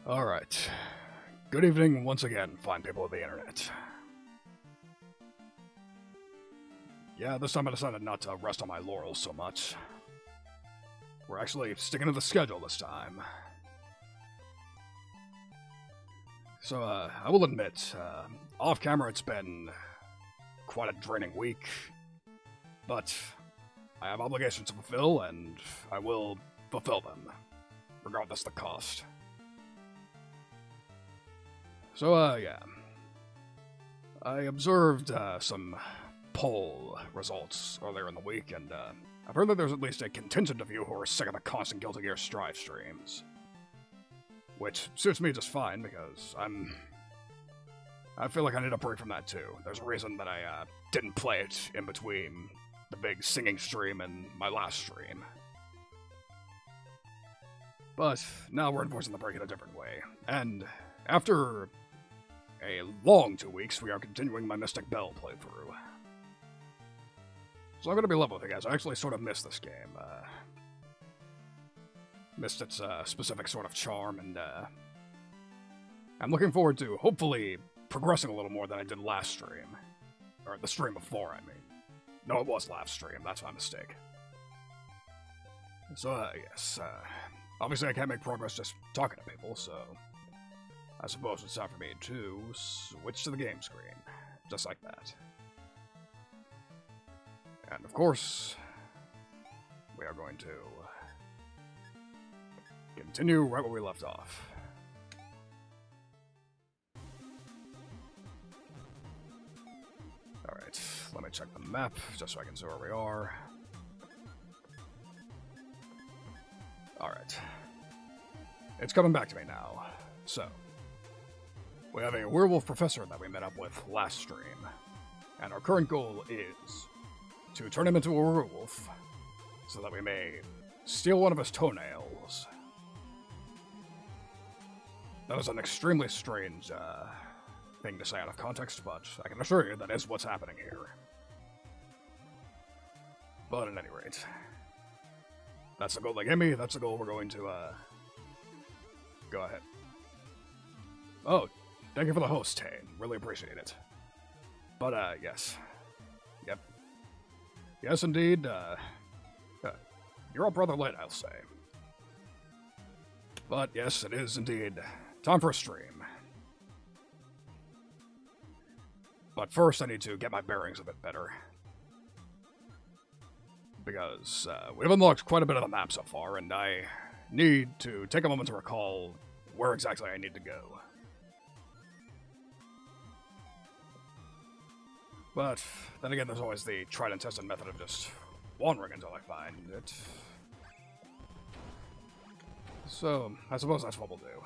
Alright. Good evening once again, fine people of the internet. Yeah, this time I decided not to rest on my laurels so much. We're actually sticking to the schedule this time. So, I will admit, off camera it's been quite a draining week, but I have obligations to fulfill, and I will fulfill them, regardless of the cost. So, yeah. I observed some poll results earlier in the week, and I've heard that there's at least a contingent of you who are sick of the constant Guilty Gear Strive streams. Which suits me just fine, because I feel like I need a break from that too. There's a reason that I didn't play it in between the big singing stream and my last stream. But now we're enforcing the break in a different way, and after a long 2 weeks, we are continuing my MYSTIK BELLE playthrough. So I'm going to be level with you guys. I actually sort of missed this game. Missed its specific sort of charm, and I'm looking forward to hopefully progressing a little more than I did last stream. Or the stream before, I mean. No, it was last stream. That's my mistake. So, yes. Obviously, I can't make progress just talking to people, so I suppose it's time for me to switch to the game screen. Just like that. And of course, we are going to continue right where we left off. Alright, let me check the map, just so I can see where we are. Alright. It's coming back to me now. So, we have a werewolf professor that we met up with last stream. And our current goal is to turn him into a werewolf, so that we may steal one of his toenails. That was an extremely strange thing to say out of context, but I can assure you that is what's happening here. But at any rate, that's the goal they gave me, that's the goal we're going to, go ahead. Oh, thank you for the host, Tane. Really appreciate it. But, yes. Yep. Yes, indeed, you're up rather late, I'll say. But, yes, it is indeed time for a stream. But first, I need to get my bearings a bit better. Because, we've unlocked quite a bit of the map so far, and I need to take a moment to recall where exactly I need to go. But, then again, there's always the tried and tested method of just wandering until I find it. So, I suppose that's what we'll do.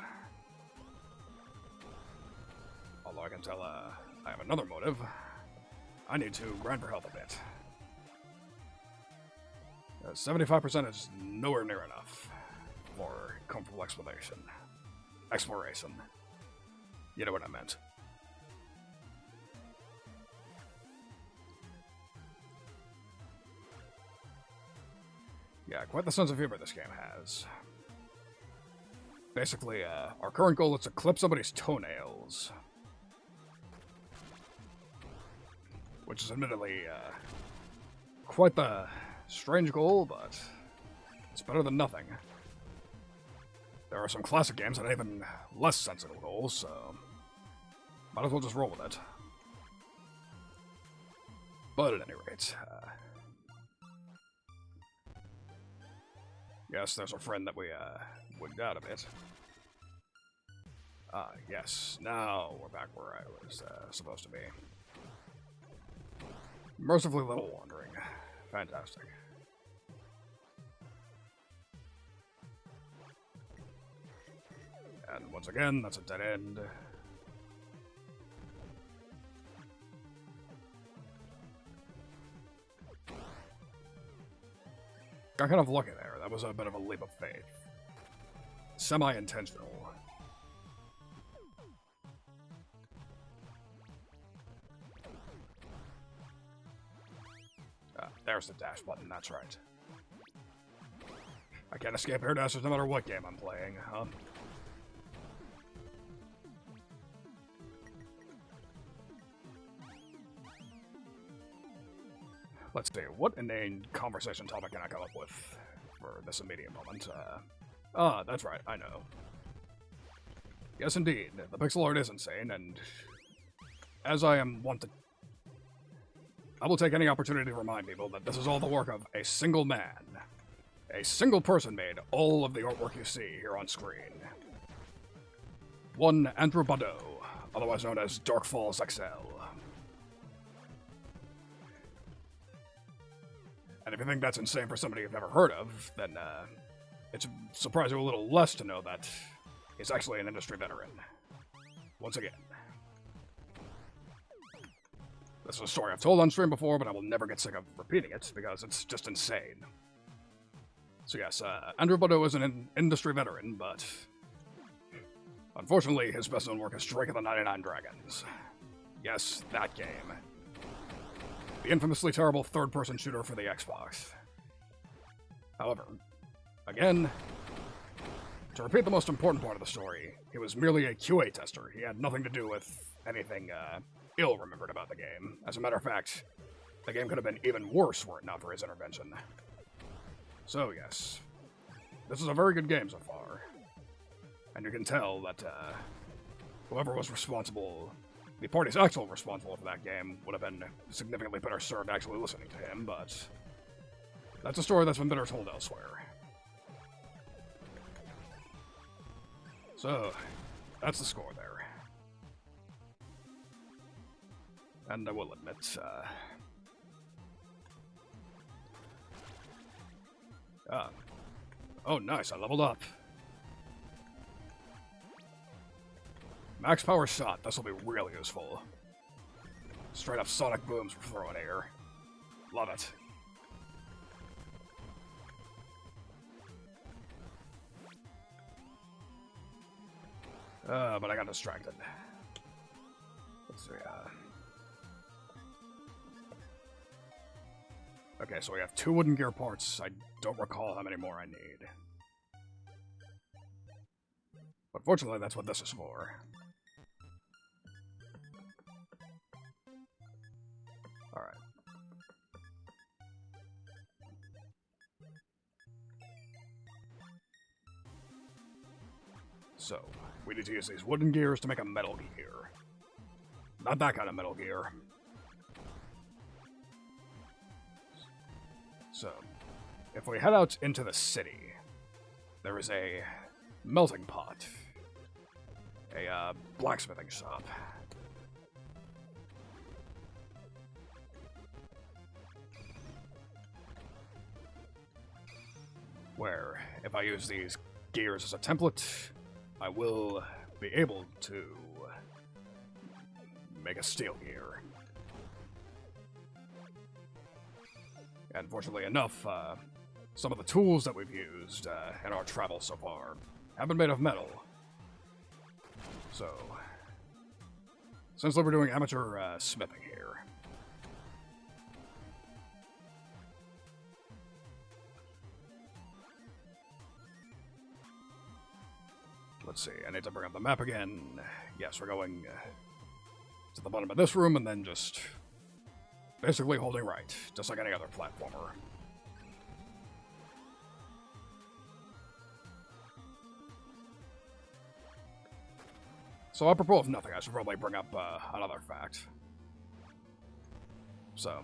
Although I can tell, I have another motive. I need to grind for health a bit. 75% is nowhere near enough for comfortable exploration. Exploration. You know what I meant. Yeah, quite the sense of humor this game has. Basically, our current goal is to clip somebody's toenails. Which is admittedly, quite the strange goal, but it's better than nothing. There are some classic games that have even less sensible goals, so might as well just roll with it. But at any rate, yes, there's a friend that we, wigged out a bit. Ah, yes, now we're back where I was, supposed to be. Mercifully little wandering. Fantastic. And once again, that's a dead end. Got kind of lucky there. That was a bit of a leap of faith. Semi-intentional. There's the dash button, that's right. I can't escape air dashers no matter what game I'm playing, huh? Let's see, what inane conversation topic can I come up with for this immediate moment? That's right, I know. Yes, indeed, the pixel art is insane, and as I am wont to... I will take any opportunity to remind people that this is all the work of a single man. A single person made all of the artwork you see here on screen. One Andrew Badeau, otherwise known as Dark Falls XL. And if you think that's insane for somebody you've never heard of, then it's surprising a little less to know that he's actually an industry veteran. Once again. This is a story I've told on stream before, but I will never get sick of repeating it, because it's just insane. So yes, Andrew Badeau is an industry veteran, but... unfortunately, his best-known work is Drake of the 99 Dragons. Yes, that game. The infamously terrible third-person shooter for the Xbox. However, again, to repeat the most important part of the story, he was merely a QA tester. He had nothing to do with anything, ill-remembered about the game. As a matter of fact, the game could have been even worse were it not for his intervention. So, yes. This is a very good game so far. And you can tell that, whoever was responsible, the parties actually responsible for that game, would have been significantly better served actually listening to him, but that's a story that's been better told elsewhere. So, that's the score there. And I will admit, oh nice, I leveled up. Max power shot, this will be really useful. Straight up sonic booms we're throwing here. Love it. But I got distracted. Let's see, okay, so we have 2 wooden gear parts. I don't recall how many more I need. But fortunately, that's what this is for. Alright. So, we need to use these wooden gears to make a metal gear. Not that kind of metal gear. So, if we head out into the city, there is a melting pot. A, blacksmithing shop. Where, if I use these gears as a template, I will be able to make a steel gear. And fortunately enough, some of the tools that we've used in our travel so far have been made of metal. So, since we're doing amateur smithing here, let's see, I need to bring up the map again. Yes, we're going to the bottom of this room and then just basically holding right, just like any other platformer. So apropos of nothing, I should probably bring up another fact. So,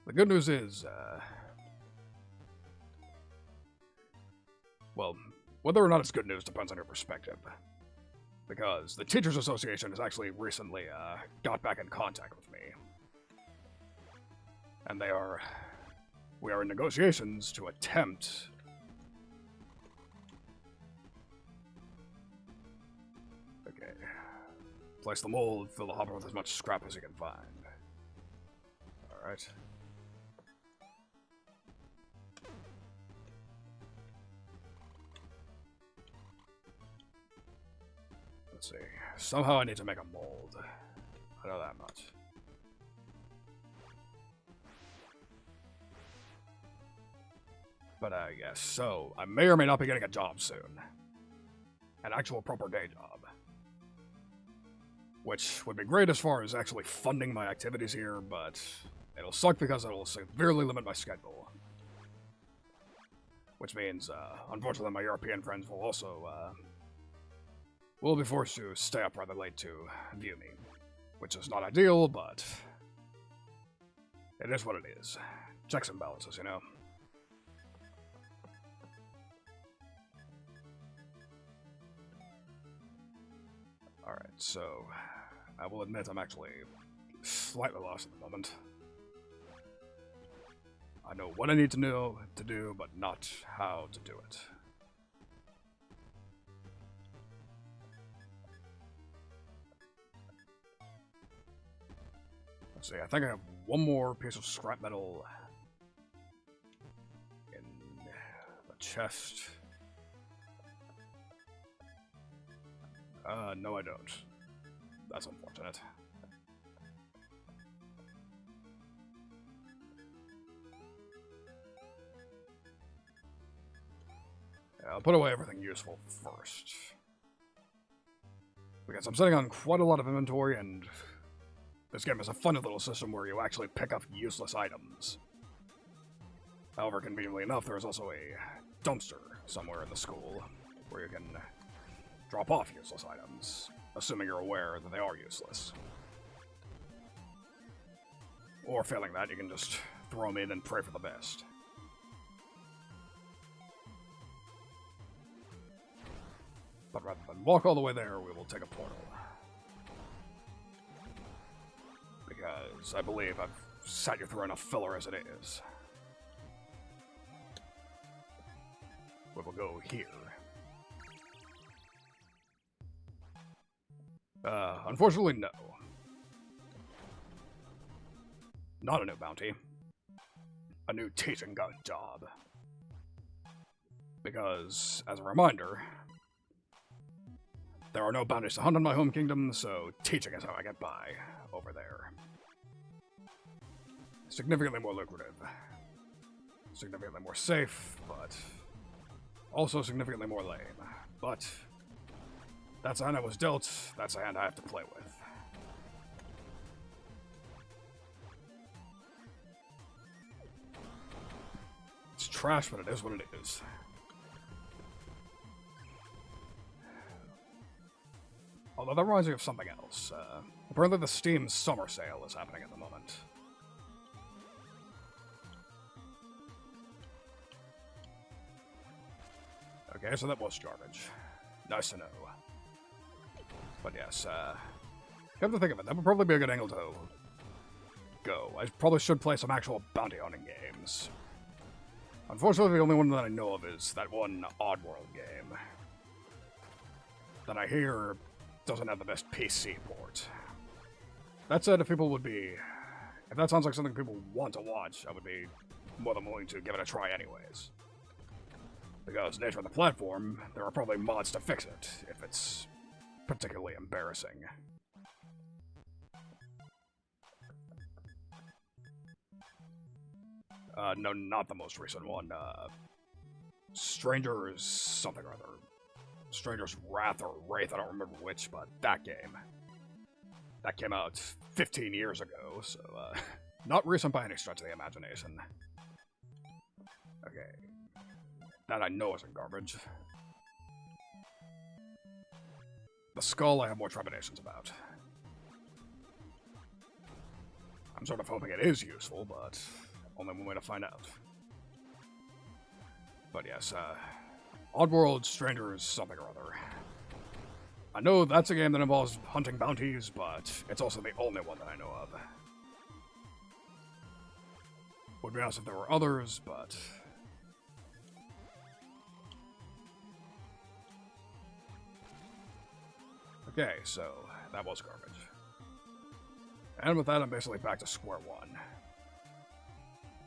the good news is, well, whether or not it's good news depends on your perspective. Because the Teachers Association has actually recently got back in contact with me. And we are in negotiations to attempt place the mold, fill the hopper with as much scrap as you can find. Alright. Let's see. Somehow I need to make a mold. I know that much. But, yes, so I may or may not be getting a job soon. An actual proper day job. Which would be great as far as actually funding my activities here, but It'll suck because it'll severely limit my schedule. Which means, unfortunately, my European friends will also, will be forced to stay up rather late to view me. Which is not ideal, but it is what it is. Checks and balances, you know. Alright, so I will admit I'm actually slightly lost at the moment. I know what I need to know to do, but not how to do it. Let's see, I think I have one more piece of scrap metal in the chest. No I don't. That's unfortunate. Yeah, I'll put away everything useful first. Because I'm sitting on quite a lot of inventory, and this game is a funny little system where you actually pick up useless items. However, conveniently enough, there is also a dumpster somewhere in the school where you can drop off useless items, assuming you're aware that they are useless. Or failing that, you can just throw them in and pray for the best. But rather than walk all the way there, we will take a portal. Because I believe I've sat you through enough filler as it is. We will go here. Unfortunately, no. Not a new bounty. A new teaching job. Because, as a reminder, there are no bounties to hunt in my home kingdom, so teaching is how I get by over there. Significantly more lucrative. Significantly more safe, but also significantly more lame. But that's the hand I was dealt, that's the hand I have to play with. It's trash, but it is what it is. Although that reminds me of something else. Apparently the Steam Summer Sale is happening at the moment. Okay, so that was garbage. Nice to know. But yes, come to think of it, that would probably be a good angle to go. I probably should play some actual bounty hunting games. Unfortunately, the only one that I know of is that one Oddworld game. That I hear doesn't have the best PC port. That said, if that sounds like something people want to watch, I would be more than willing to give it a try anyways. Because nature of the platform, there are probably mods to fix it, if it's particularly embarrassing. No, not the most recent one. Stranger's something or other. Stranger's Wrath or Wraith, I don't remember which, but that game. That came out 15 years ago, so, not recent by any stretch of the imagination. Okay. That I know isn't garbage. The skull I have more trepidations about. I'm sort of hoping it is useful, but only one way to find out. But yes, Oddworld Strangers something or other. I know that's a game that involves hunting bounties, but it's also the only one that I know of. Would be nice if there were others, but okay, so that was garbage. And with that, I'm basically back to square one.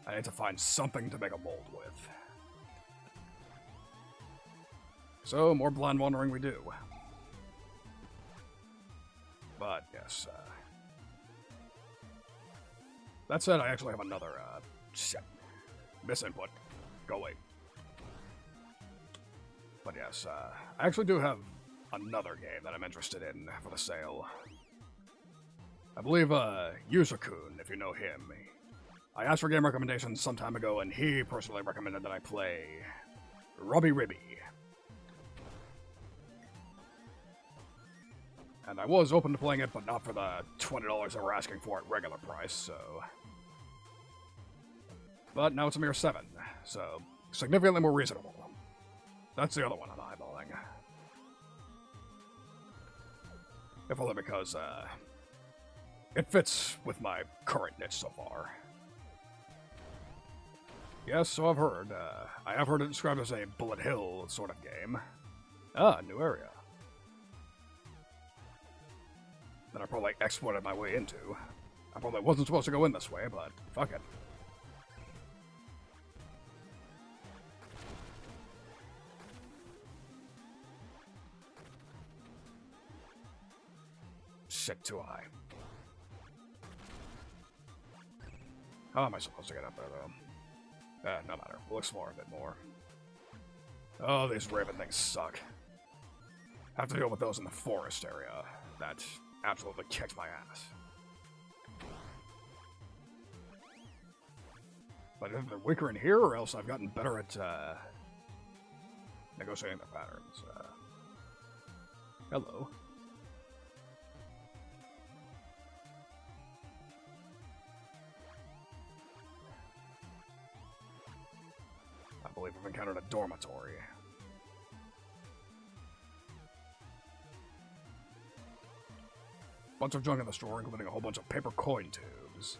I need to find something to make a mold with. So, more blind wandering we do. But, yes, that said, I actually have another, shit. Misinput. Go away. But yes, I actually do have another game that I'm interested in for the sale. I believe, Yuzakun, if you know him, I asked for game recommendations some time ago, and he personally recommended that I play Robbie Ribby. And I was open to playing it, but not for the $20 that we're asking for at regular price, so... But now it's a mere 7, so significantly more reasonable. That's the other one I'm eyeballing. If only because, it fits with my current niche so far. Yes, so I've heard. I have heard it described as a Bullet Hill sort of game. Ah, new area. That I probably exploited my way into. I probably wasn't supposed to go in this way, but fuck it. Shit, too high. How am I supposed to get up there, though? No matter. We'll explore a bit more. Oh, these raven things suck. Have to deal with those in the forest area. That absolutely kicked my ass. But either they're weaker in here, or else I've gotten better at, negotiating the patterns. Hello. I believe I've encountered a dormitory. Bunch of junk in the store, including a whole bunch of paper coin tubes.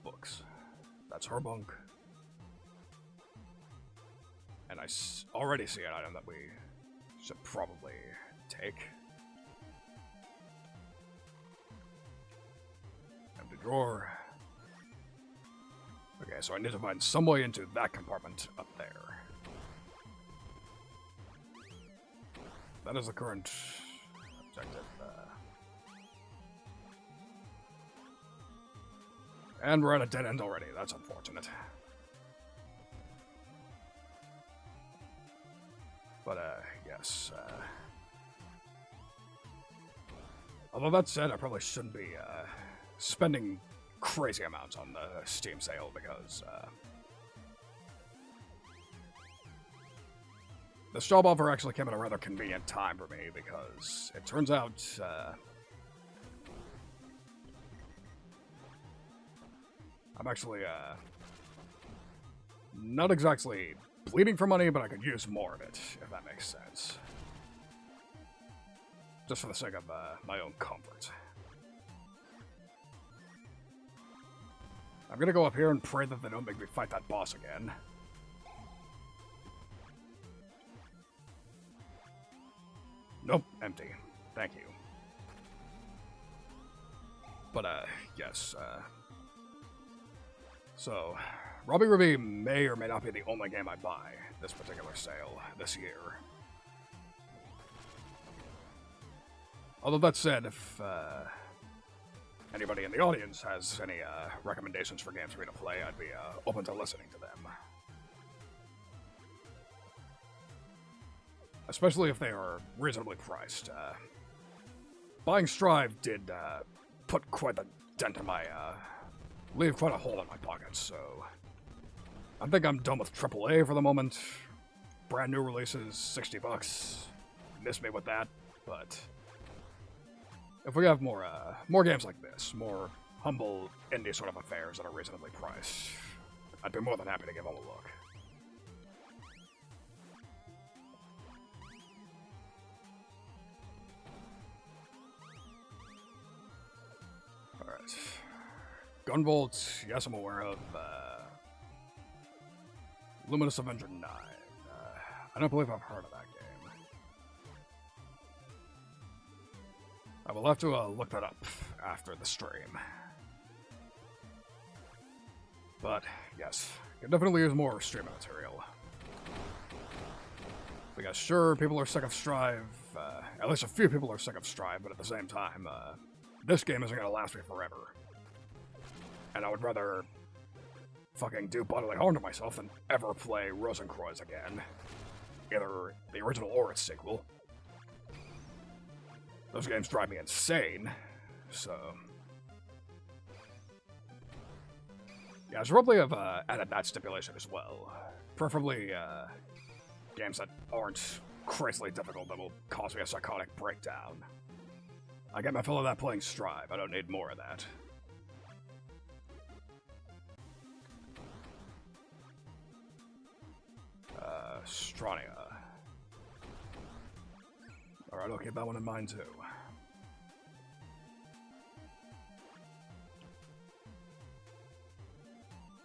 Books. That's her bunk. And I already see an item that we should probably take. Empty drawer. Okay, so I need to find some way into that compartment up there. That is the current objective. And we're at a dead end already. That's unfortunate. But, yes. Although that said, I probably shouldn't be, spending crazy amounts on the Steam sale because, this job offer actually came at a rather convenient time for me because it turns out, I'm actually, not exactly bleeding for money, but I could use more of it, if that makes sense. Just for the sake of, my own comfort. I'm gonna go up here and pray that they don't make me fight that boss again. Nope, empty. Thank you. But, yes, So, Robbie Ribby may or may not be the only game I buy this particular sale this year. Although that said, if, anybody in the audience has any, recommendations for games for me to play, I'd be, open to listening to them. Especially if they are reasonably priced. Buying Strive did, put quite a dent in my, leave quite a hole in my pockets, so... I think I'm done with AAA for the moment. Brand new releases, $60. Miss me with that, but... If we have more games like this, more humble indie sort of affairs that are reasonably priced, I'd be more than happy to give them a look. Alright. Gunvolt, yes, I'm aware of. Luminous Avenger 9. I don't believe I've heard of that game. I will have to look that up after the stream. But, yes, can definitely use more streaming material. Because sure, people are sick of Strive. At least a few people are sick of Strive, but at the same time, this game isn't going to last me forever. And I would rather fucking do bodily harm to myself than ever play Rosenkreuz again. Either the original or its sequel. those games drive me insane, so... Yeah, I should probably have added that stipulation as well. Preferably, games that aren't crazily difficult that will cause me a psychotic breakdown. I get my fill of that playing Strive. I don't need more of that. Strania. Alright, I'll keep that one in mind too.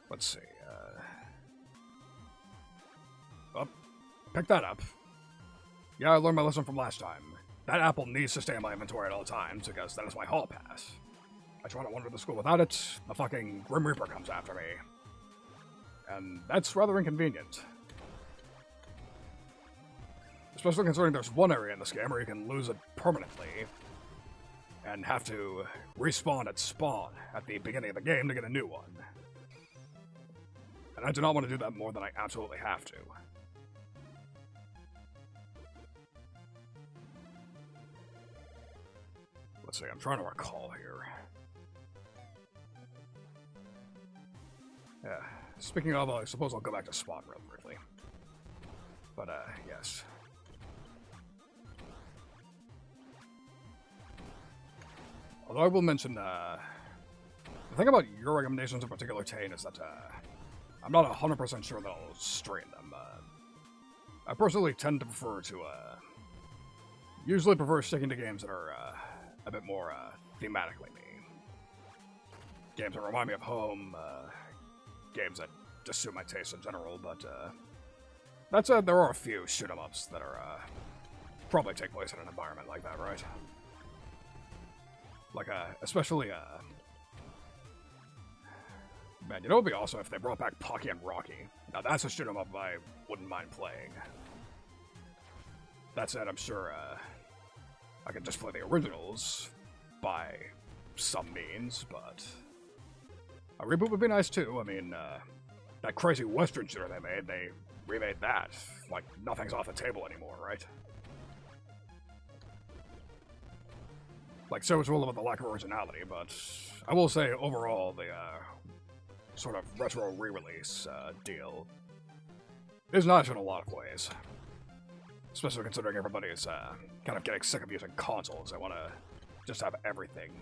Let's see, oh, pick that up. Yeah, I learned my lesson from last time. That apple needs to stay in my inventory at all times, because that is my hall pass. I try to wander to school without it, the fucking Grim Reaper comes after me. And that's rather inconvenient. Especially considering there's one area in this game where you can lose it permanently, and have to respawn at spawn at the beginning of the game to get a new one. And I do not want to do that more than I absolutely have to. Let's see, I'm trying to recall here. Yeah, speaking of, I suppose I'll go back to spawn real briefly. But, yes. Although I will mention, the thing about your recommendations in particular, Tane, is that, I'm not 100% sure that I'll stream them. I personally tend to prefer to, usually prefer sticking to games that are, a bit more, thematically me. Games that remind me of home, games that just suit my taste in general, but, that said, there are a few shoot-em-ups that are, probably take place in an environment like that, right? Like, especially, man, you know what would be awesome if they brought back Pocky and Rocky. Now that's a shoot-em-up I wouldn't mind playing. That said, I'm sure, I could just play the originals by some means, but a reboot would be nice too. I mean, that crazy Western shooter they remade that. Like, nothing's off the table anymore, right? Like, so it's all about the lack of originality, but I will say, overall, the, sort of retro re-release, deal is nice in a lot of ways. Especially considering everybody is, kind of getting sick of using consoles. They want to just have everything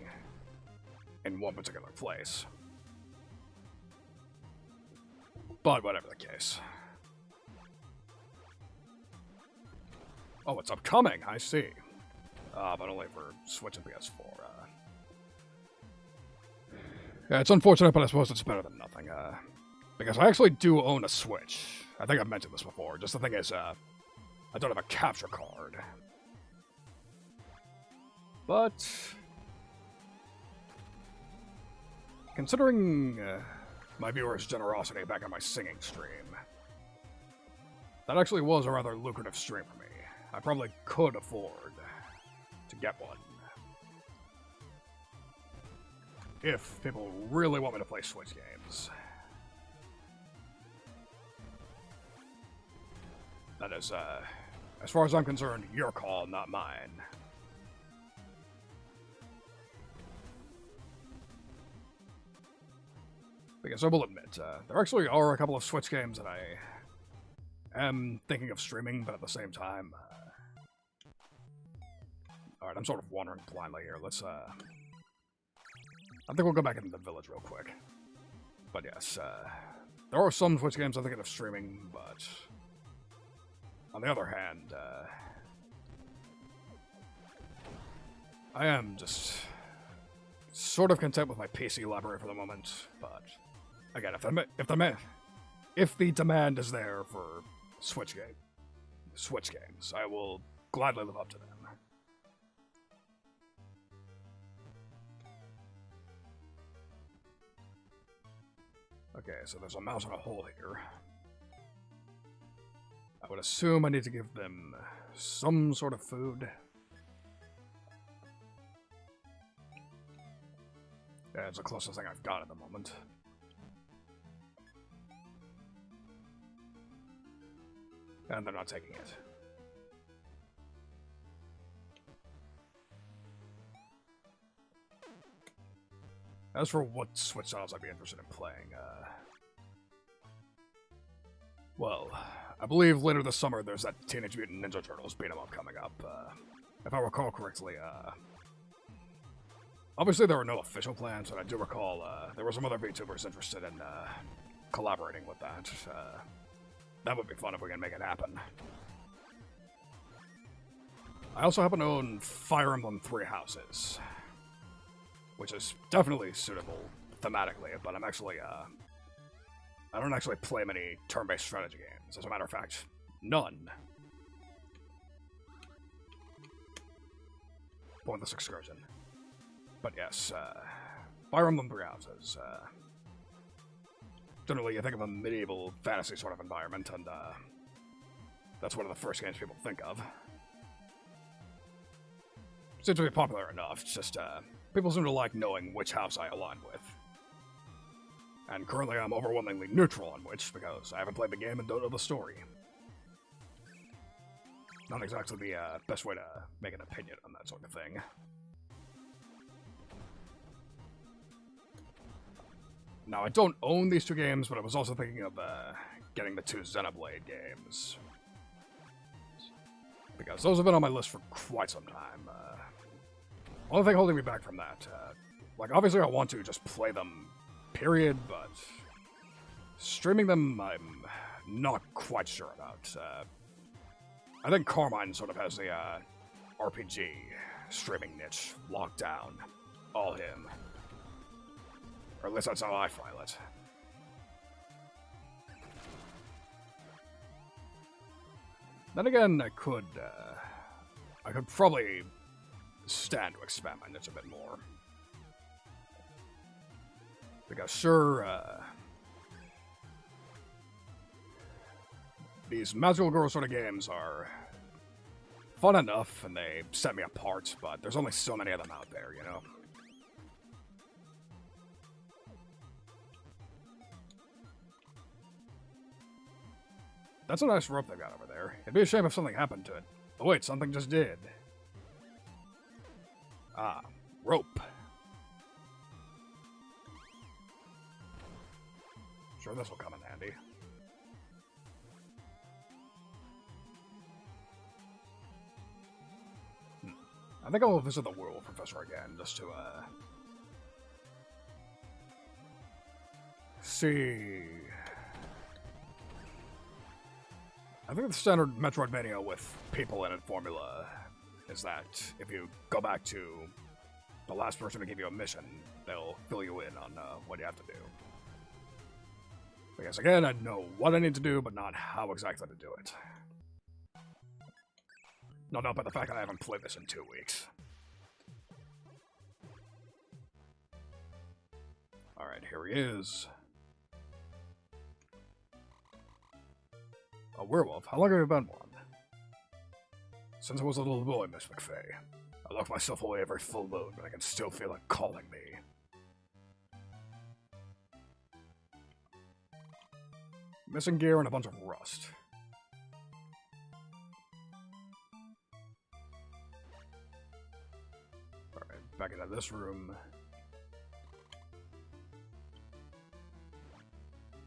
in one particular place. But whatever the case. Oh, it's upcoming, I see. But only for Switch and PS4. Yeah, it's unfortunate, but I suppose it's better than nothing. Because I actually do own a Switch. I think I've mentioned this before. Just the thing is, I don't have a capture card. But considering my viewers' generosity back on my singing stream, that actually was a rather lucrative stream for me. I probably could afford to get one. If people really want me to play Switch games. That is, as far as I'm concerned, your call, not mine. Because I will admit, there actually are a couple of Switch games that I am thinking of streaming, but at the same time, alright, I'm sort of wandering blindly here. Let's, I think we'll go back into the village real quick. But yes, there are some Switch games I'm thinking of streaming, but on the other hand, I am just sort of content with my PC library for the moment, but again, if the demand is there for Switch games, I will gladly live up to them. Okay, so there's a mouse in a hole here. I would assume I need to give them some sort of food. Yeah, it's the closest thing I've got at the moment. And they're not taking it. As for what Switch styles I'd be interested in playing, well, I believe later this summer there's that Teenage Mutant Ninja Turtles beat 'em up coming up. If I recall correctly, obviously there were no official plans, but I do recall there were some other VTubers interested in collaborating with that. That would be fun if we can make it happen. I also happen to own Fire Emblem Three Houses, which is definitely suitable thematically, but I'm actually, I don't actually play many turn-based strategy games. As a matter of fact, none. Pointless excursion. But yes, Fire Emblem Three Houses. Generally, you think of a medieval fantasy sort of environment, and that's one of the first games people think of. Seems to be popular enough, it's just, people seem to like knowing which house I align with. And currently I'm overwhelmingly neutral on which, because I haven't played the game and don't know the story. Not exactly the best way to make an opinion on that sort of thing. Now, I don't own these two games, but I was also thinking of getting the two Xenoblade games. Because those have been on my list for quite some time. Only thing holding me back from that, like, obviously I want to just play them, period, but streaming them, I'm not quite sure about. I think Carmine sort of has the RPG streaming niche locked down. All him. Or at least that's how I file it. Then again, I could probably stand to expand my niche a bit more. Because sure, these magical girl sort of games are fun enough and they set me apart, but there's only so many of them out there, you know? That's a nice rope they've got over there. It'd be a shame if something happened to it. Oh wait, something just did. Ah, rope. Sure, this will come in handy. I think I'll visit the Werewolf Professor again, just to, see... I think the standard Metroidvania with people in it formula is that if you go back to the last person to give you a mission, they'll fill you in on what you have to do. Because again, I know what I need to do, but not how exactly to do it. Not by the fact that I haven't played this in 2 weeks. Alright, here he is. A werewolf? How long have you been one? Since I was a little boy, Miss McFay. I lock myself away every full moon, but I can still feel it calling me. Missing gear and a bunch of rust. Alright, back into this room.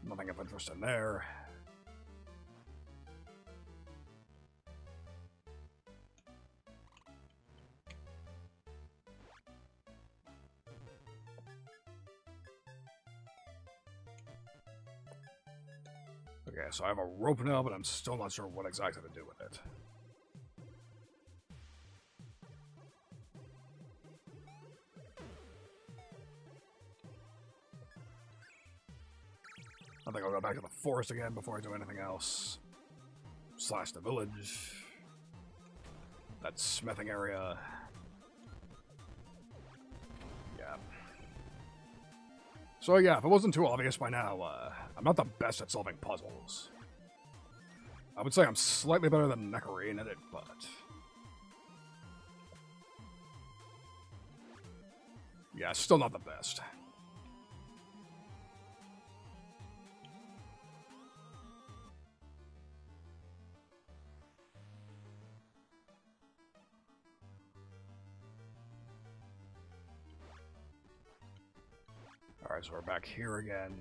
Nothing of interest in there. Okay, so I have a rope now, but I'm still not sure what exactly to do with it. I think I'll go back to the forest again before I do anything else. Slash the village. That smithing area. Yeah. So yeah, if it wasn't too obvious by now, I'm not the best at solving puzzles. I would say I'm slightly better than Nectarine at it, but... yeah, still not the best. Alright, so we're back here again.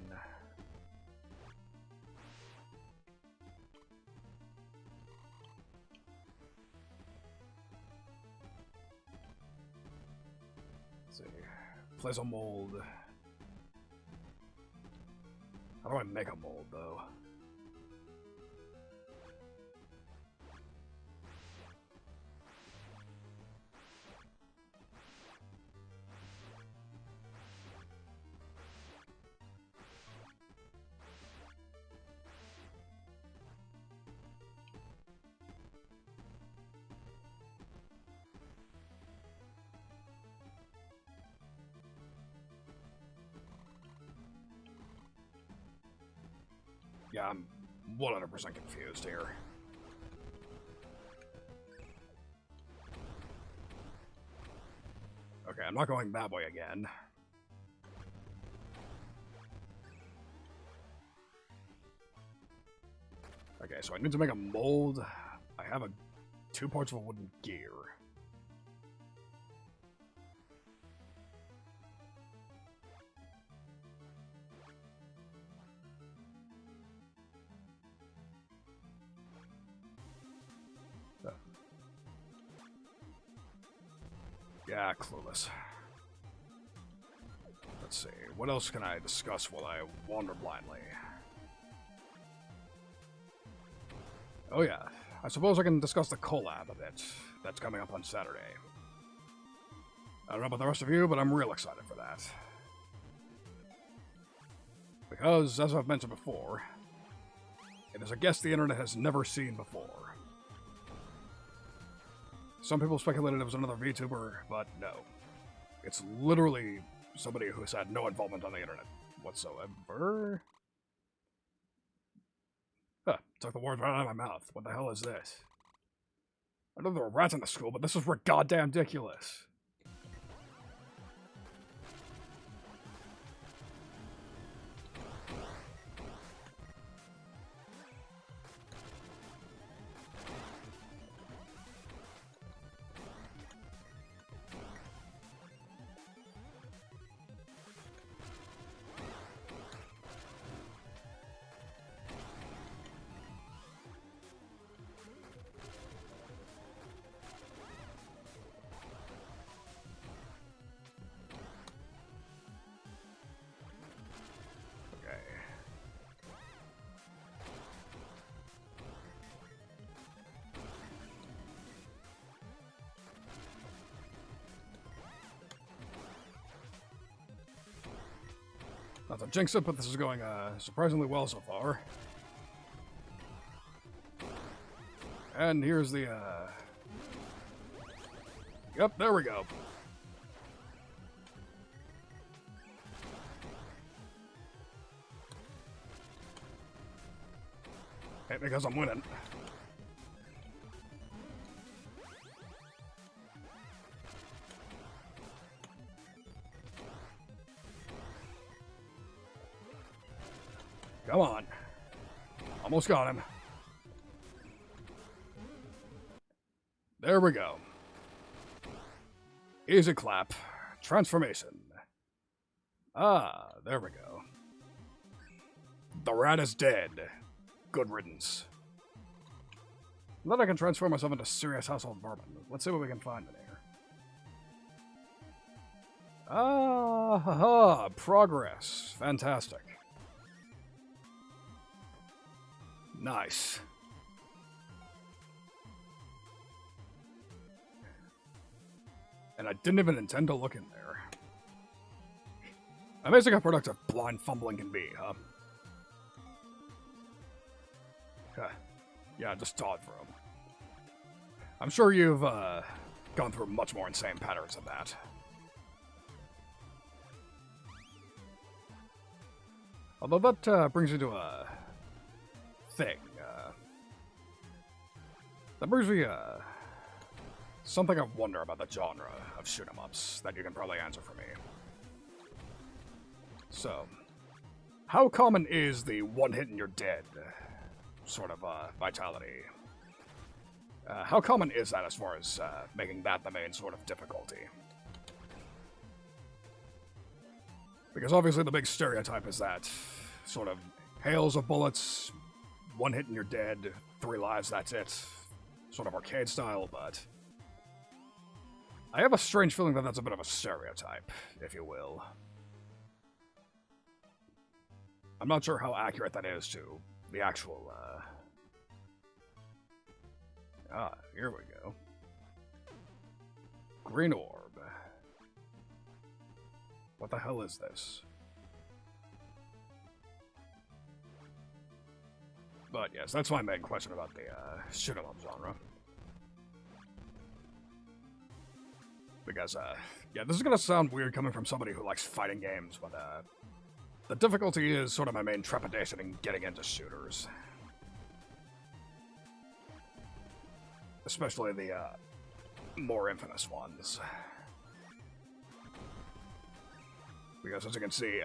Let's see. Place a mold. How do I make a mold, though? Yeah, I'm 100% confused here. Okay, I'm not going that way again. Okay, so I need to make a mold. I have 2 parts of a wooden gear. Yeah, clueless. Let's see, what else can I discuss while I wander blindly? Oh yeah, I suppose I can discuss the collab a bit. That's coming up on Saturday. I don't know about the rest of you, but I'm real excited for that. Because, as I've mentioned before, it is a guest the internet has never seen before. Some people speculated it was another VTuber, but no. It's literally somebody who's had no involvement on the internet whatsoever. Huh, took the words right out of my mouth. What the hell is this? I know there were rats in the school, but this is goddamn ridiculous. Not to jinx it, but this is going surprisingly well so far. And here's the, Yep, there we go. Hey, because I'm winning. Come on. Almost got him. There we go. Easy clap. Transformation. Ah, there we go. The rat is dead. Good riddance. Now that I can transform myself into serious household vermin. Let's see what we can find in here. Ah, haha, progress. Fantastic. Nice. And I didn't even intend to look in there. Amazing how productive blind fumbling can be, huh? Yeah, just dodge room. I'm sure you've gone through much more insane patterns than that. Although that brings me to a thing. That brings me something I wonder about the genre of shoot-'em-ups that you can probably answer for me. So, how common is the one hit and you're dead sort of vitality? How common is that as far as making that the main sort of difficulty? Because obviously the big stereotype is that sort of hails of bullets, one hit and you're dead, 3 lives, that's it. Sort of arcade style, but I have a strange feeling that that's a bit of a stereotype, if you will. I'm not sure how accurate that is to the actual, here we go. Green orb. What the hell is this? But yes, that's my main question about the shoot 'em up genre. Because, yeah, this is gonna sound weird coming from somebody who likes fighting games, but the difficulty is sort of my main trepidation in getting into shooters. Especially the more infamous ones. Because as you can see,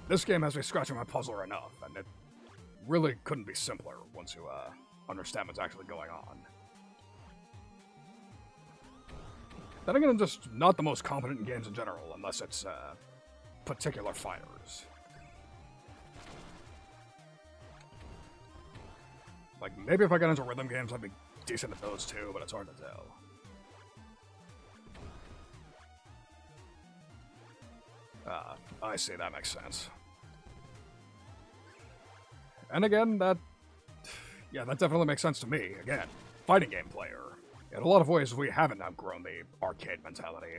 this game has me scratching my puzzler enough, and it really couldn't be simpler once you understand what's actually going on. Then again, I'm just not the most competent in games in general, unless it's particular fighters. Like, maybe if I got into rhythm games, I'd be decent at those too, but it's hard to tell. I see, that makes sense. And again, that definitely makes sense to me. Again, fighting game player. In a lot of ways, we haven't outgrown the arcade mentality.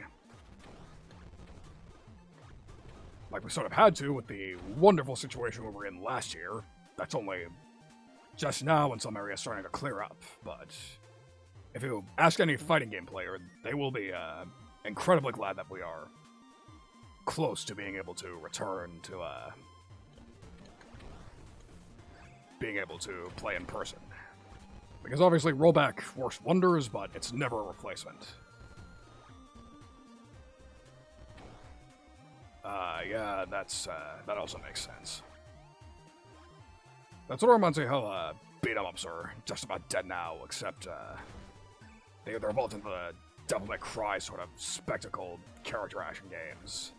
Like we sort of had to with the wonderful situation we were in last year. That's only just now in some areas starting to clear up, but if you ask any fighting game player, they will be incredibly glad that we are close to being able to return to being able to play in person. Because obviously rollback works wonders, but it's never a replacement. Yeah, that also makes sense. That sort of reminds me how beat-em-ups are just about dead now, except they're evolved into the Devil May Cry sort of spectacle character action games.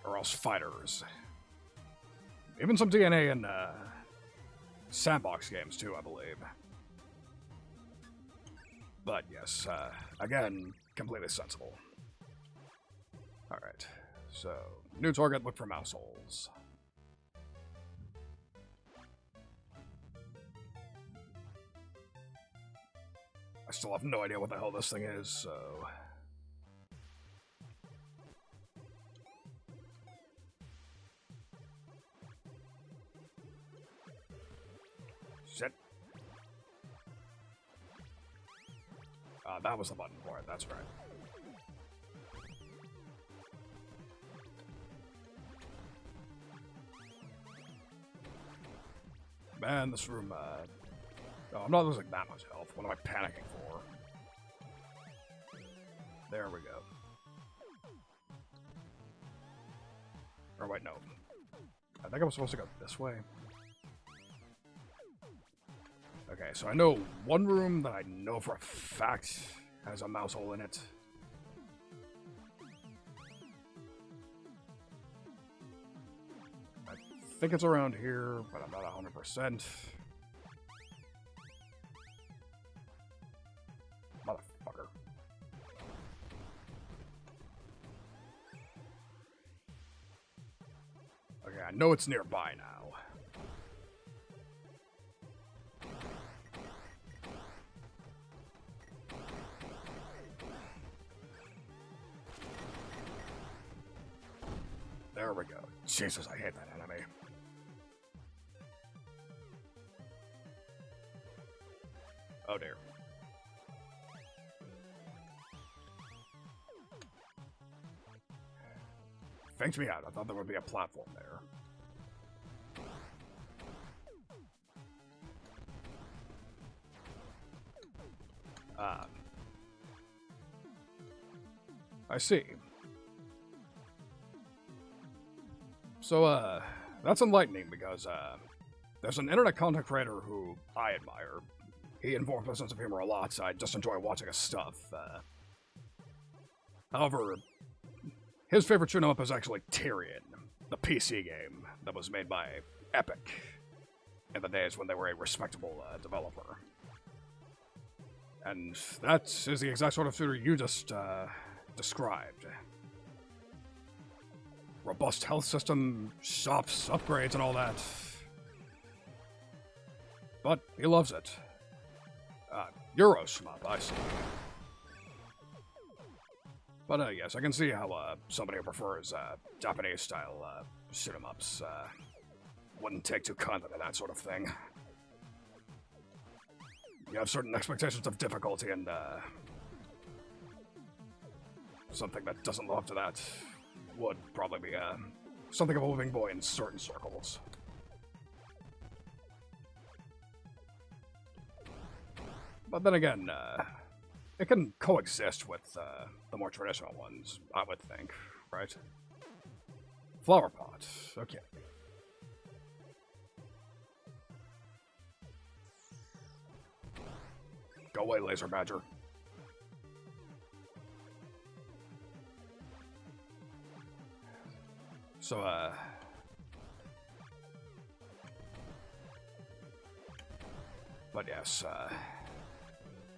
Or else fighters. Even some DNA and sandbox games too, I believe. But yes, again, completely sensible. Alright, so new target, look for mouse holes. I still have no idea what the hell this thing is, so... Shit. That was the button for it, that's right. Man, this room, oh, I'm not losing that much health. What am I panicking for? There we go. Or wait, no. I think I was supposed to go this way. Okay, so I know one room that I know for a fact has a mouse hole in it. I think it's around here, but I'm not 100%. Motherfucker. Okay, I know it's nearby now. There we go. Jesus, I hate that enemy. Oh dear. Faked me out. I thought there would be a platform there. I see. So, that's enlightening because, there's an internet content creator who I admire. He informs my sense of humor a lot, so I just enjoy watching his stuff. However, his favorite shoot 'em up is actually Tyrion, the PC game that was made by Epic in the days when they were a respectable developer. And that is the exact sort of shooter you just described. Robust health system, shops, upgrades, and all that. But he loves it. Euro shmup, I see. But yes, I can see how somebody who prefers Japanese-style shoot-em-ups wouldn't take too kindly to that sort of thing. You have certain expectations of difficulty, and something that doesn't live up to that would probably be something of a moving boy in certain circles. But then again, it can coexist with the more traditional ones, I would think, right? Flower pot, okay. Go away, Laser Badger. So, but yes,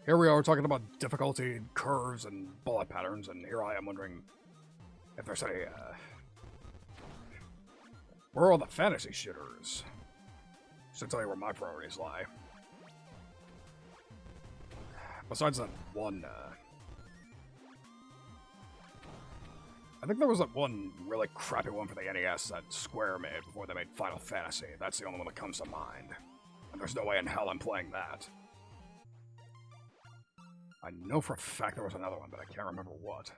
here we are talking about difficulty, curves, and bullet patterns, and here I am wondering if there's any, where are all the fantasy shooters? Just to tell you where my priorities lie. Besides that one, I think there was that one really crappy one for the NES that Square made before they made Final Fantasy. That's the only one that comes to mind. And there's no way in hell I'm playing that. I know for a fact there was another one, but I can't remember what.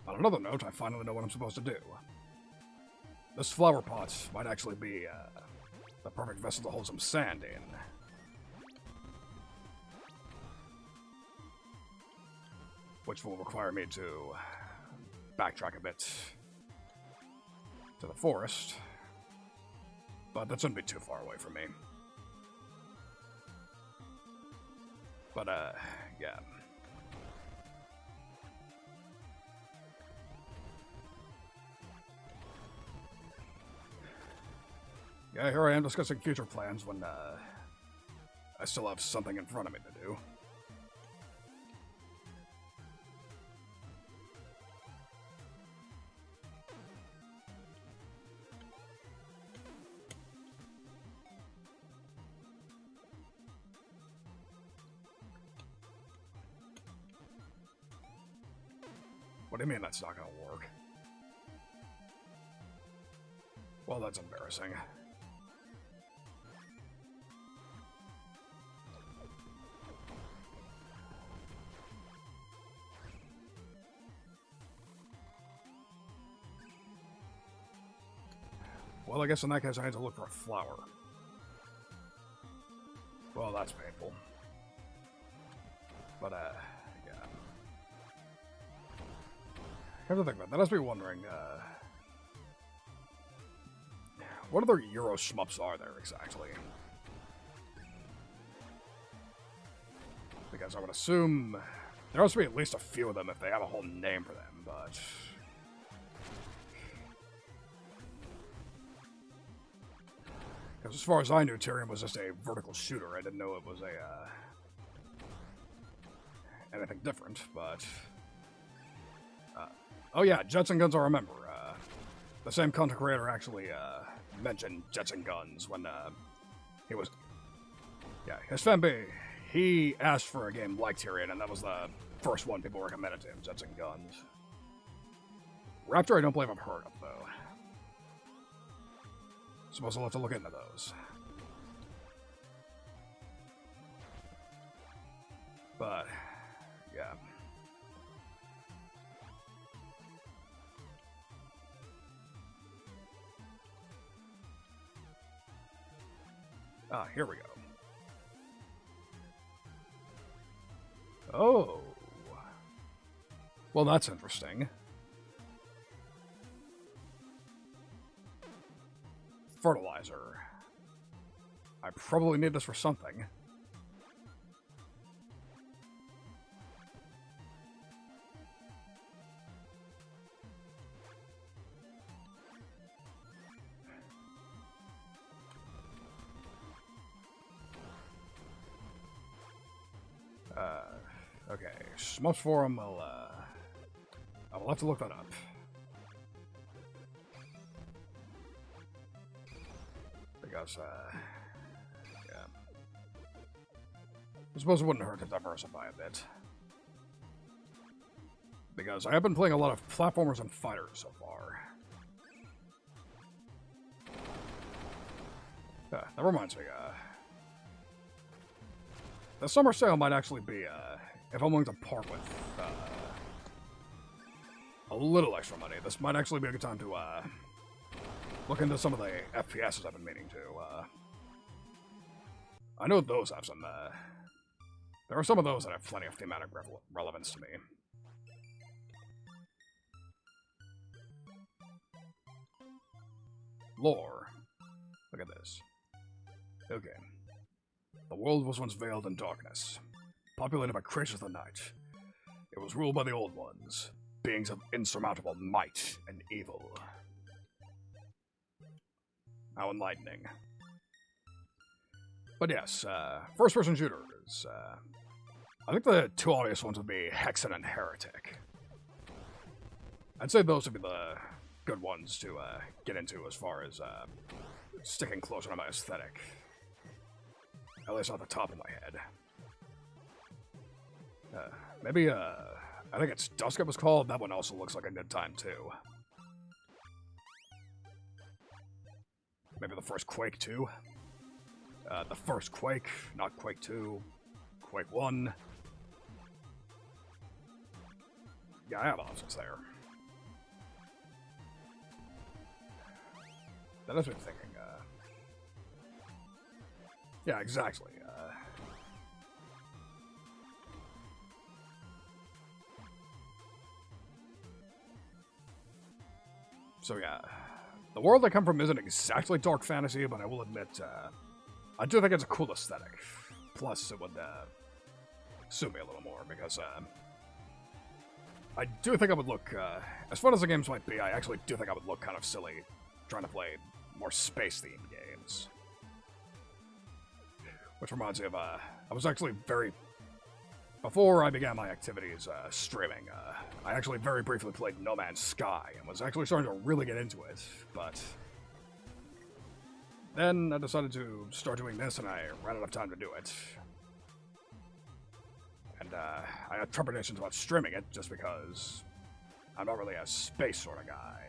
On another note, I finally know what I'm supposed to do. This flower pot might actually be the perfect vessel to hold some sand in. Which will require me to backtrack a bit to the forest. But that shouldn't be too far away from me. But, yeah. Yeah, here I am discussing future plans when, I still have something in front of me to do. What do you mean that's not gonna work? Well, that's embarrassing. Well, I guess in that case I had to look for a flower. Well, that's painful. But, yeah. I have to think about that. That has me wondering, what other Euro shmups are there exactly? Because I would assume there has to be at least a few of them if they have a whole name for them, but... Because as far as I knew, Tyrion was just a vertical shooter. I didn't know it was a, anything different, but... oh yeah, Jetson Guns I remember. The same content creator actually, mentioned Jetson Guns when, he was... Yeah, his fanbase, he asked for a game like Tyrion, and that was the first one people recommended to him, Jetson Guns. Raptor I don't believe I've heard of, though. Suppose I'll have to look into those. But, yeah. Ah, here we go. Oh. Well, that's interesting. Fertilizer. I probably need this for something. Okay, Smurfs Forum, I will have to look that up. Because, yeah. I suppose it wouldn't hurt to diversify a bit. Because I have been playing a lot of platformers and fighters so far. That reminds me, the summer sale might actually be, if I'm willing to part with, a little extra money, this might actually be a good time to, look into some of the FPSs I've been meaning to. I know those have some, there are some of those that have plenty of thematic relevance to me. Lore. Look at this. Okay. The world was once veiled in darkness, populated by creatures of the night. It was ruled by the Old Ones, beings of insurmountable might and evil. How enlightening. But yes, first-person shooters. I think the two obvious ones would be Hexen and Heretic. I'd say those would be the good ones to get into as far as sticking closer to my aesthetic. At least off the top of my head. Maybe, I think it's Dusk it was called. That one also looks like a good time, too. Maybe the first Quake 2? The first Quake, not Quake 2. Quake 1. Yeah, I have options there. That has me thinking, yeah, exactly. So yeah, the world I come from isn't exactly dark fantasy, but I will admit, I do think it's a cool aesthetic. Plus, it would suit me a little more, because I do think I would look, as fun as the games might be, I actually do think I would look kind of silly trying to play more space-themed games. Which reminds me of, I was actually before I began my activities streaming, I actually very briefly played No Man's Sky, and was actually starting to really get into it, but then I decided to start doing this, and I ran out of time to do it. And I had trepidations about streaming it, just because I'm not really a space sort of guy.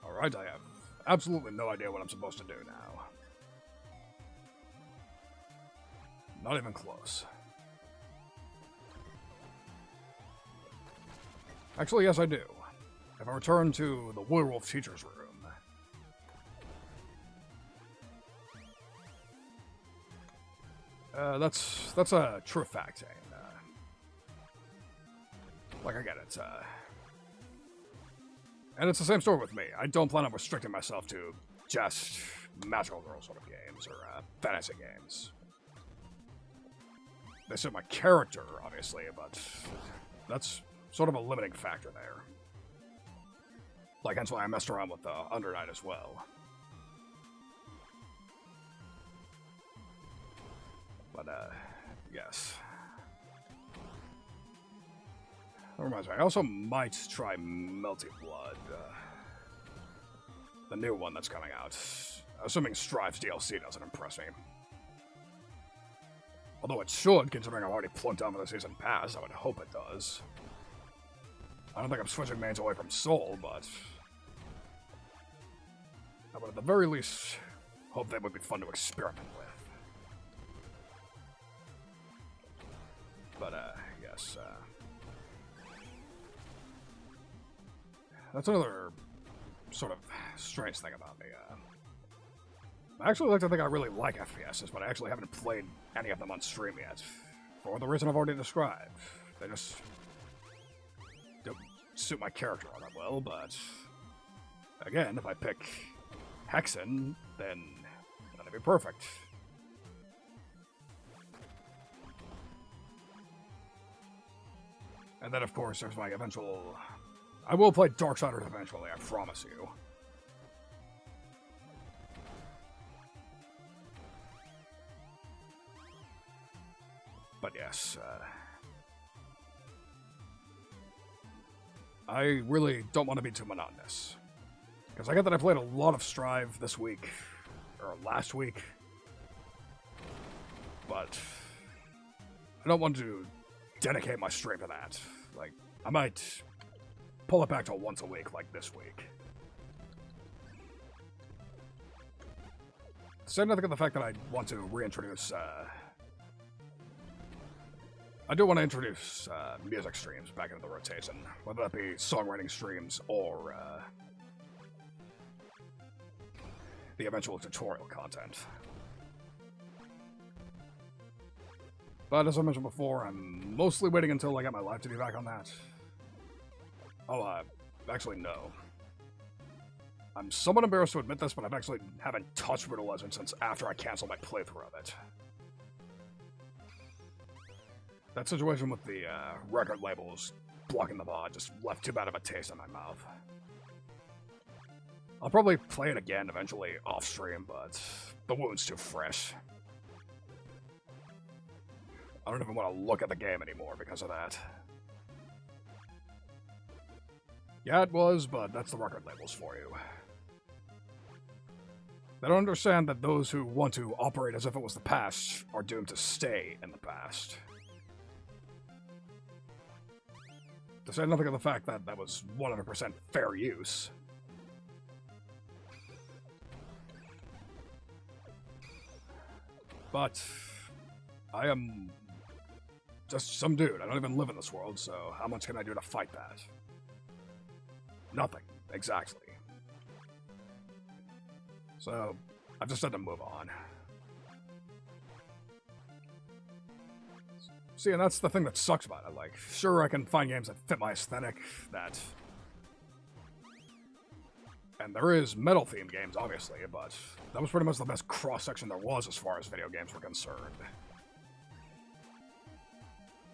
Alright, I have absolutely no idea what I'm supposed to do now. Not even close. Actually, yes, I do. If I return to the werewolf teacher's room. That's a true fact, and, like, I get it, and it's the same story with me. I don't plan on restricting myself to just magical girl sort of games, or, fantasy games. They suit my character, obviously, but that's sort of a limiting factor there. Like, that's why I messed around with the Undernight as well. But, yes. That reminds me, I also might try Melty Blood. The new one that's coming out. Assuming Strive's DLC doesn't impress me. Although it should, considering I've already plugged down for the season pass, I would hope it does. I don't think I'm switching mains away from Soul, but I would at the very least hope they would be fun to experiment with. But, yes, that's another sort of strange thing about me. I actually like to think I really like FPSs, but I actually haven't played any of them on stream yet. For the reason I've already described. They just don't suit my character all that well, but again, if I pick Hexen, then that'd be perfect. And then, of course, there's my eventual... I will play Darksiders eventually, I promise you. But yes, I really don't want to be too monotonous. Because I get that I played a lot of Strive this week, or last week, but I don't want to dedicate my stream to that. Like, I might pull it back to once a week, like this week. Say nothing of the fact that I want to reintroduce, I do want to introduce music streams back into the rotation, whether that be songwriting streams or the eventual tutorial content. But as I mentioned before, I'm mostly waiting until I get my life to be back on that. Oh, actually no. I'm somewhat embarrassed to admit this, but I actually haven't touched Brutal Legend since after I canceled my playthrough of it. That situation with the record labels blocking the VOD just left too bad of a taste in my mouth. I'll probably play it again eventually off-stream, but the wound's too fresh. I don't even want to look at the game anymore because of that. Yeah, it was, but that's the record labels for you. They don't understand that those who want to operate as if it was the past are doomed to stay in the past. To say nothing of the fact that that was 100% fair use. But I am just some dude. I don't even live in this world, so how much can I do to fight that? Nothing, exactly. So, I've just had to move on. See, and that's the thing that sucks about it. Like, sure, I can find games that fit my aesthetic, that... And there is metal-themed games, obviously, but that was pretty much the best cross-section there was as far as video games were concerned.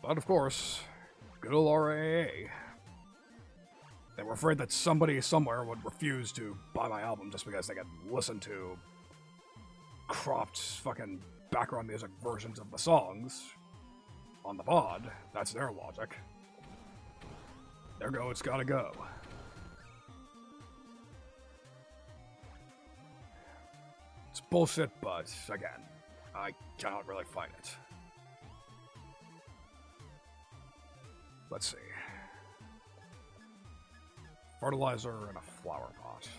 But, of course, good old RAA. They were afraid that somebody somewhere would refuse to buy my album just because they could listen to cropped fucking background music versions of the songs on the VOD. That's their logic. There go, it's gotta go. It's bullshit, but again, I cannot really fight it. Let's see. Fertilizer and a flower pot.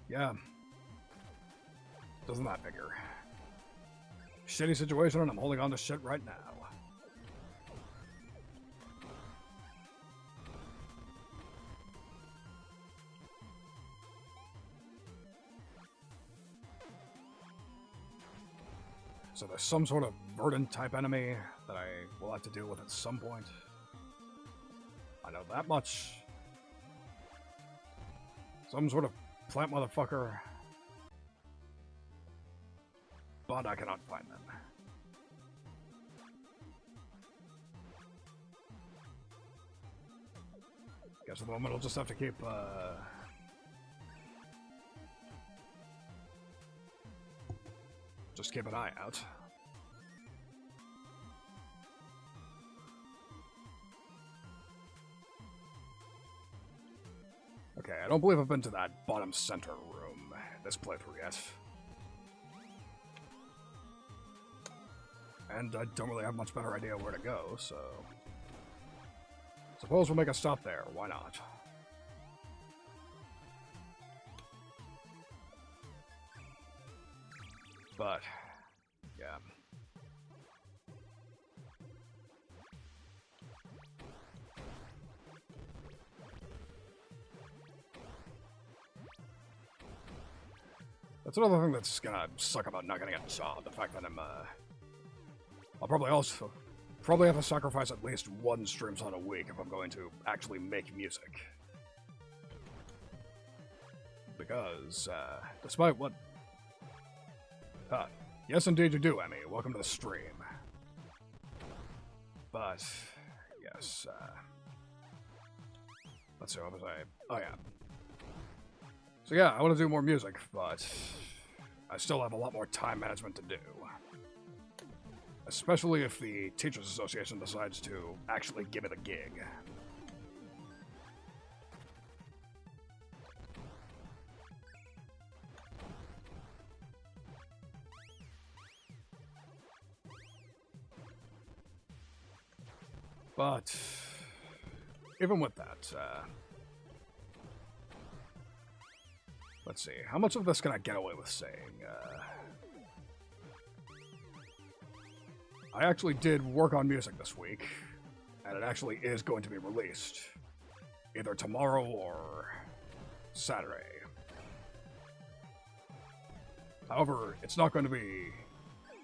Yeah. Doesn't that figure? Shitty situation and I'm holding on to shit right now. So there's some sort of verdant-type enemy that I will have to deal with at some point. I know that much. Some sort of plant motherfucker. But I cannot find them. Guess at the moment I'll just have to keep, just keep an eye out. Okay, I don't believe I've been to that bottom center room this playthrough yet. And I don't really have much better idea where to go, so... Suppose we'll make a stop there, why not? But, yeah. That's another thing that's gonna suck about not getting a job. The fact that I'll probably have to sacrifice at least one stream slot a week if I'm going to actually make music. Because, despite what... yes indeed you do, Emmy. Welcome to the stream. But, yes, let's see, what was I... Oh, yeah. So yeah, I want to do more music, but I still have a lot more time management to do. Especially if the Teachers Association decides to actually give it a gig. But even with that, let's see, how much of this can I get away with saying? I actually did work on music this week, and it actually is going to be released either tomorrow or Saturday. However, it's not going to be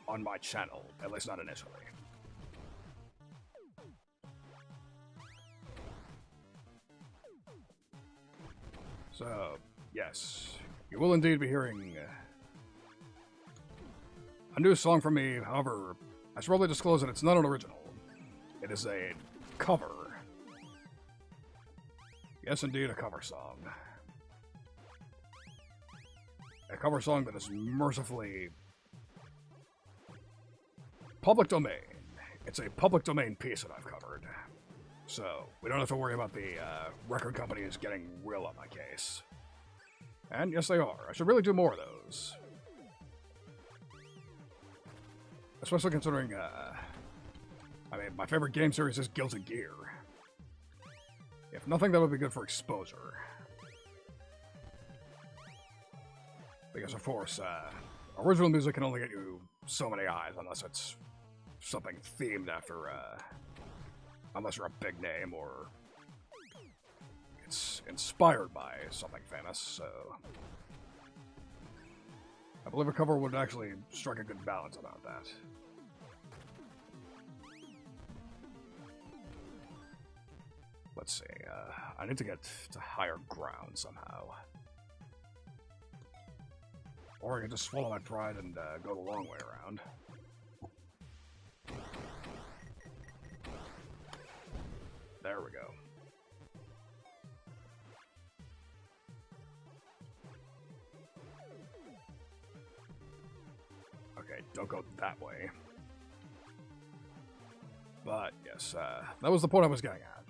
on my channel, at least not initially. So, yes, you will indeed be hearing a new song from me. However, I should probably disclose that it's not an original. It is a cover. Yes, indeed, a cover song. A cover song that is mercifully public domain. It's a public domain piece that I've covered. So, we don't have to worry about the record companies getting real on my case. And yes, they are. I should really do more of those. Especially considering, I mean, my favorite game series is Guilty Gear. If nothing, that would be good for exposure. Because, of course, original music can only get you so many eyes unless it's something themed after, unless you're a big name or it's inspired by something famous, so... I believe a cover would actually strike a good balance about that. Let's see, I need to get to higher ground somehow. Or I could just swallow my pride and go the long way around. There we go. Okay, don't go that way. But, yes, that was the point I was getting at.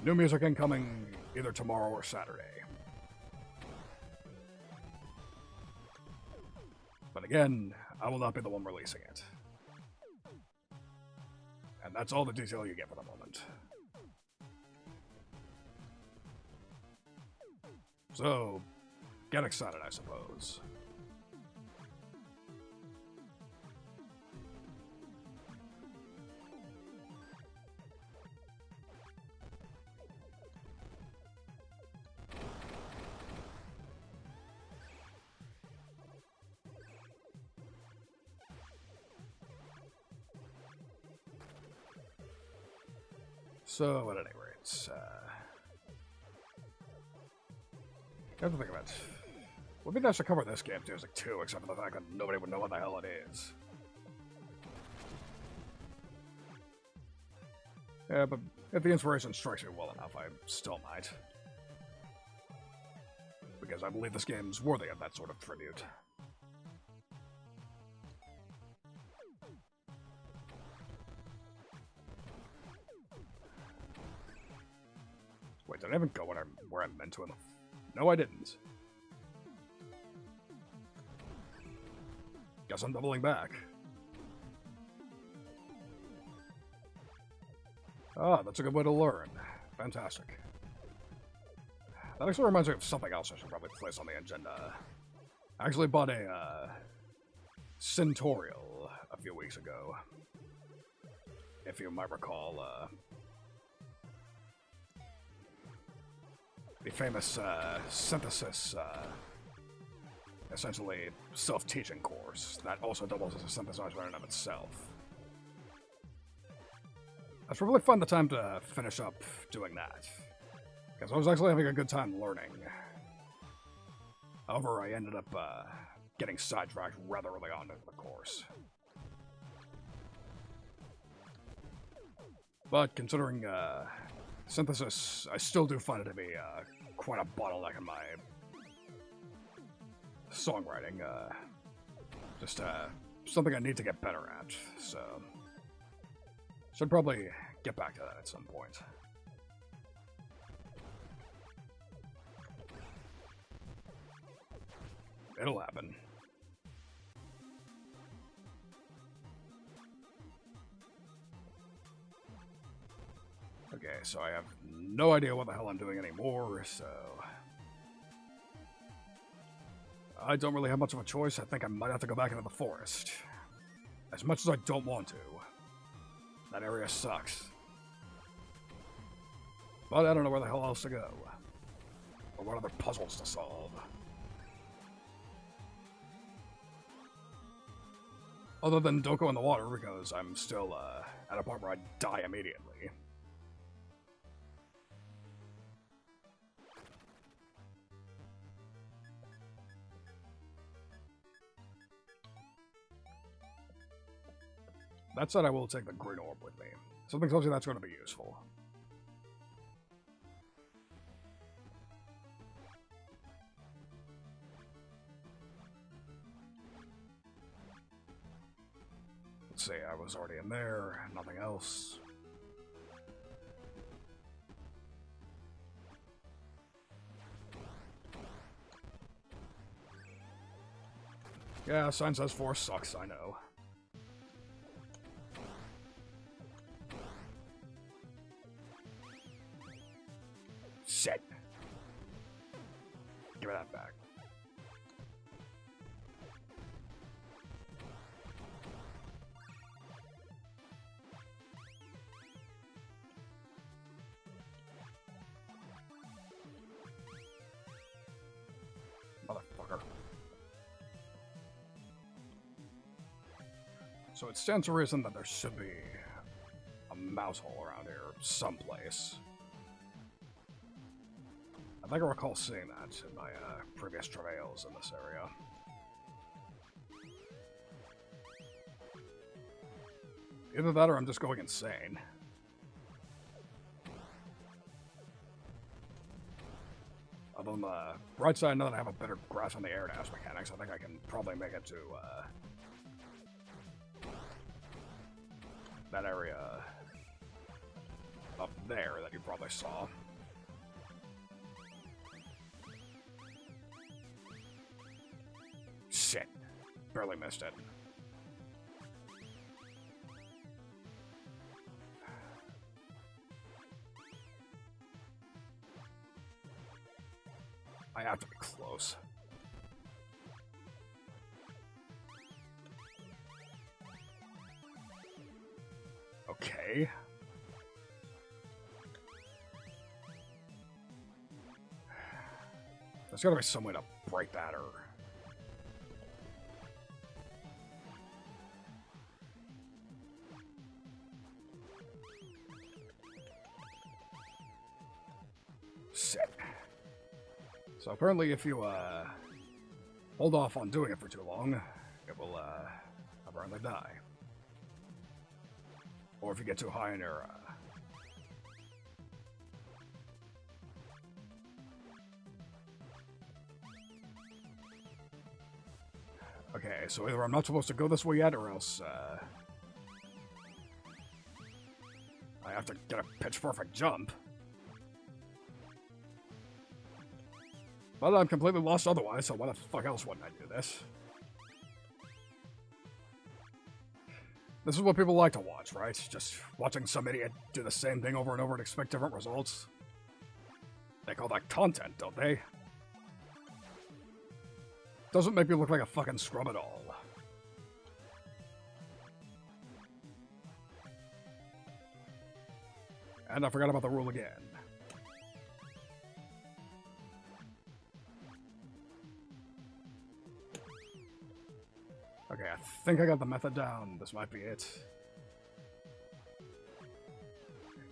New music incoming either tomorrow or Saturday. But again, I will not be the one releasing it. And that's all the detail you get for the moment. So, get excited, I suppose. So, at any rate, I have to think about it. Would be nice to cover this game too as like 2, except for the fact that nobody would know what the hell it is. Yeah, but if the inspiration strikes me well enough, I still might. Because I believe this game's worthy of that sort of tribute. Wait, did I even go where I meant to? No, I didn't. Guess I'm doubling back. Ah, that's a good way to learn. Fantastic. That actually reminds me of something else I should probably place on the agenda. I actually bought a Centurial a few weeks ago. If you might recall, the famous synthesis, essentially self-teaching course that also doubles as a synthesizer in and of itself. That's really fun the time to finish up doing that, because I was actually having a good time learning. However, I ended up getting sidetracked rather early on in the course. But considering synthesis, I still do find it to be quite a bottleneck in my songwriting. Just something I need to get better at, so should probably get back to that at some point. It'll happen. Okay, so I have no idea what the hell I'm doing anymore, so I don't really have much of a choice. I think I might have to go back into the forest. As much as I don't want to. That area sucks. But I don't know where the hell else to go. Or what other puzzles to solve. Other than don't go in the water, because I'm still at a point where I die immediately. That said, I will take the green orb with me. Something tells me that's going to be useful. Let's see, I was already in there, nothing else. Yeah, sign says 4 sucks, I know. Shit. Give me that back. Motherfucker. So it stands to reason that there should be a mouse hole around here someplace. I think I recall seeing that in my previous travails in this area. Either that or I'm just going insane. Although on the bright side, now that I have a better grasp on the air dash mechanics, I think I can probably make it to that area up there that you probably saw. Shit. Barely missed it. I have to be close. Okay. There's gotta be some way to break that or... Shit. So apparently if you, hold off on doing it for too long, it will, apparently die. Or if you get too high in your, Okay, so either I'm not supposed to go this way yet, or else, I have to get a pitch-perfect jump. But I'm completely lost otherwise, so why the fuck else wouldn't I do this? This is what people like to watch, right? Just watching some idiot do the same thing over and over and expect different results. They call that content, don't they? Doesn't make me look like a fucking scrub at all. And I forgot about the rule again. Okay, I think I got the method down. This might be it.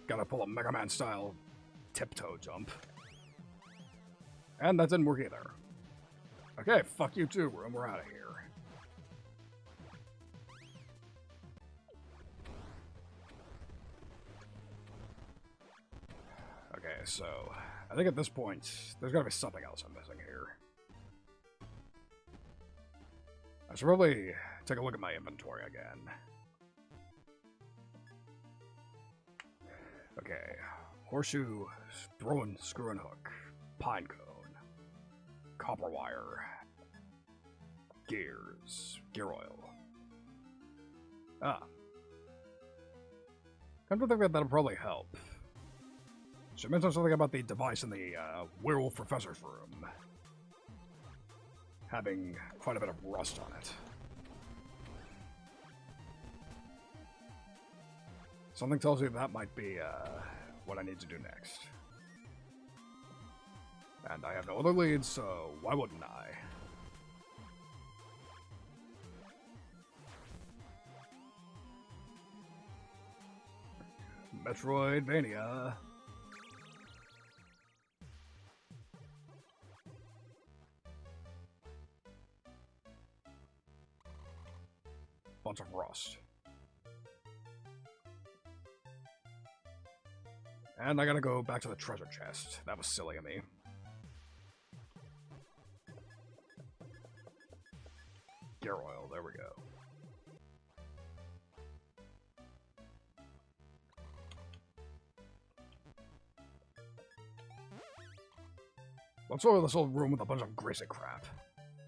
Gotta pull a Mega Man style tiptoe jump. And that didn't work either. Okay, fuck you too, Room. We're out of here. Okay, so I think at this point, there's gotta be something else I'm missing here. I should probably take a look at my inventory again. Okay, horseshoe, throw-in screw and hook, pine cone, copper wire, gears, gear oil. Ah. Come to think that that'll probably help. Should mention something about the device in the werewolf professor's room. Having quite a bit of rust on it. Something tells me that might be what I need to do next. And I have no other leads, so why wouldn't I? Metroidvania. Bunch of rust. And I gotta go back to the treasure chest. That was silly of me. Gear oil, there we go. Let's oil this old room with a bunch of greasy crap.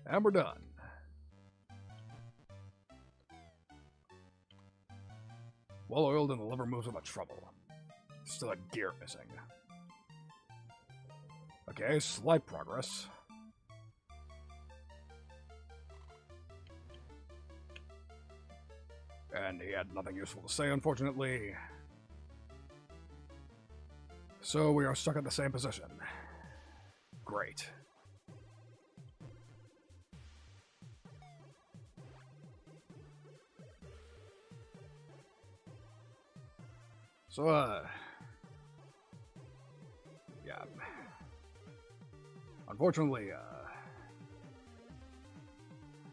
And we're done. Well oiled and the lever moves without trouble. Still a gear missing. Okay, slight progress. And he had nothing useful to say, unfortunately. So we are stuck at the same position. Great. So, yeah. Unfortunately,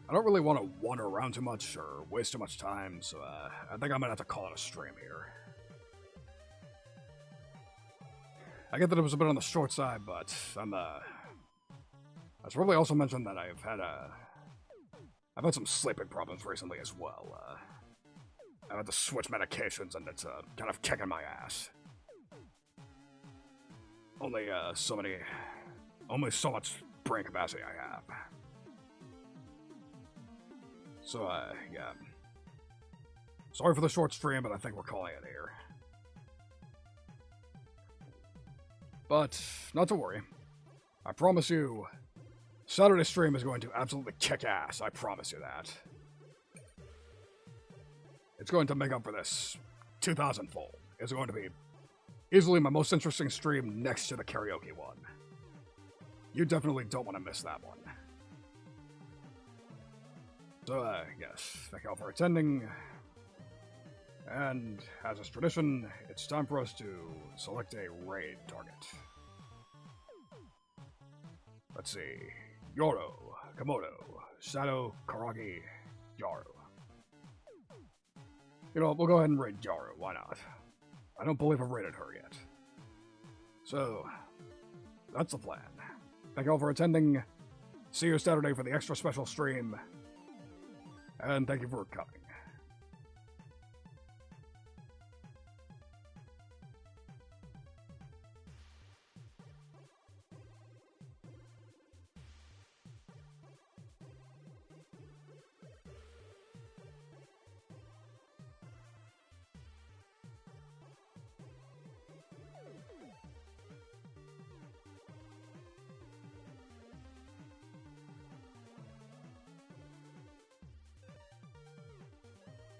I don't really want to wander around too much or waste too much time, so, I think I'm gonna have to call it a stream here. I get that it was a bit on the short side, but I should probably also mention that I've had some sleeping problems recently as well. I've had to switch medications, and it's kind of kicking my ass. Only so much brain capacity I have. So, yeah. Sorry for the short stream, but I think we're calling it here. But, not to worry. I promise you, Saturday stream is going to absolutely kick ass. I promise you that. It's going to make up for this 2,000-fold. It's going to be easily my most interesting stream next to the karaoke one. You definitely don't want to miss that one. So, yes, thank you all for attending. And, as is tradition, it's time for us to select a raid target. Let's see. Yoro, Komodo, Shadow, Karagi, Yaru. You know, we'll go ahead and raid Yaru, why not? I don't believe I've raided her yet. So, that's the plan. Thank you all for attending. See you Saturday for the extra special stream. And thank you for coming.